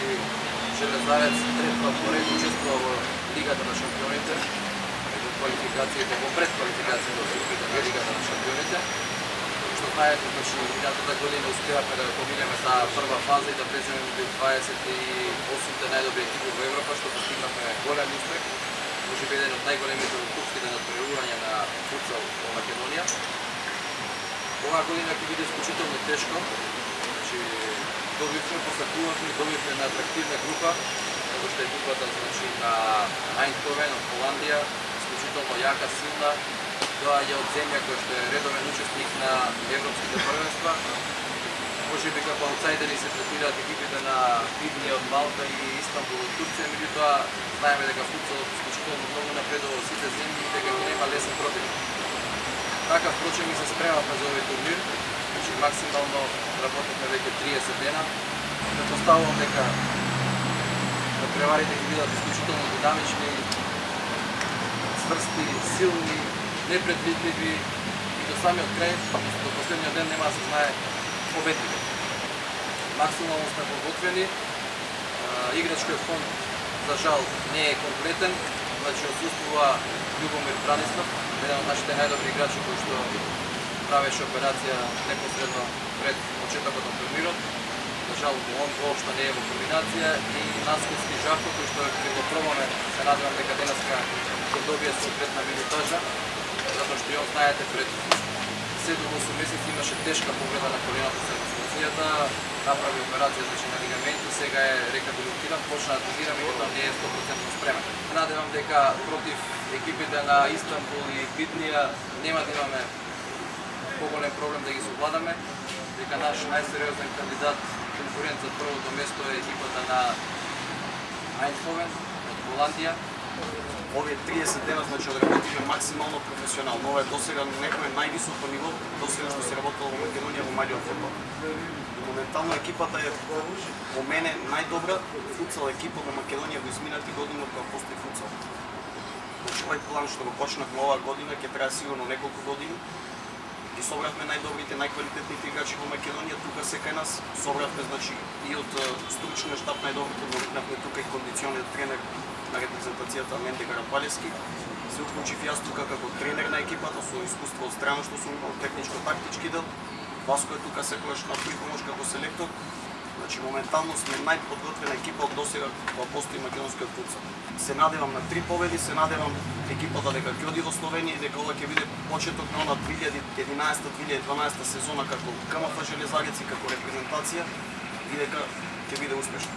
значи Железарец трет пат поред учествува во Лигата на шампионите, меѓу квалификациите, во предквалификациите од Лигата на шампионите. Што знаете, значи минатата година успеавме да поминеме таа прва фаза и да влеземе меѓу 28-те најдобри екипи во Европа, што постигнавме голем успех. Можеби еден од најголемите клубски надпреварувања на футсал во Македонија. Оваа година ќе биде исклучително тешко. Значи добивме на атрактивна група, како што е групата значи на Eindhoven од Холандија, исклучително јака, силна, доаѓа од земја која што е редовен учесник на европските првенства. Можеби како аутсайдери се третираат екипите на Биднија од Малта и Истанбул од Турција, меѓутоа знаеме дека футсалот исклучително многу напредува во сите земји и дека ќе нема лесен противник. Така, впрочем, и се спремавме за овој турнир, значи максимално работевме веќе 30 дена. Претпоставувам дека надпреварите ќе бидат исклучително динамични, цврсти, силни, непредвидливи и до самиот крај, до последниот ден нема да се знае победник. Максимално сме подготвени. Играчкиот фонд за жал не е комплетен, значи отсуствува Љубомир Бранислав, еден од нашите најдобри играчи кој што правеше операција непосредно пред почетокот на турнирот. За жал он воопшто не е во комбинација и Наскоски Жако кој што ќе го пробаме, се надевам дека денеска ќе добие соодветна минутажа, затоа што и он знаете пред 7-8 месеци имаше тешка повреда на коленото со емоцијата, направи операција значи на лигаменти, сега е рехабилитиран, почна да тренира, меѓутоа не е 100% спремен. Надевам дека против екипите на Истанбул и Биднија нема да имаме поголем проблем да ги совладаме, дека наш најсериозен кандидат конкурент за првото место е екипата на Eindhoven од Холандија. Овие 30 дена значи одработивме максимално професионално. Ова е досега некое највисоко ниво досега што се работело во Македонија во малиот фудбал. Моментално екипата е по мене најдобра футсал екипа во Македонија во изминати години кога постои футсал. Значи овој план што го почнавме оваа година ќе трае сигурно неколку години. Ги собравме најдобрите, најквалитетните играчи во Македонија тука секај нас. Собравме значи и од стручниот штаб најдобрите, навикнавме тука и кондициониот тренер на репрезентацијата Менде Гарабалевски. Се уклучив јас тука како тренер на екипата со искуство од страна што сум имал техничко-тактички дел. Васко е тука секогаш на припомош како селектор. Значи моментално сме најподготвена екипа од досега кога постои македонскиот футсал. Се надевам на 3 победи, се надевам екипата дека ќе оди во Словенија и дека ова ќе биде почеток на она 2011-2012 сезона како КМФ Железарец и како репрезентација и дека ќе биде успешно.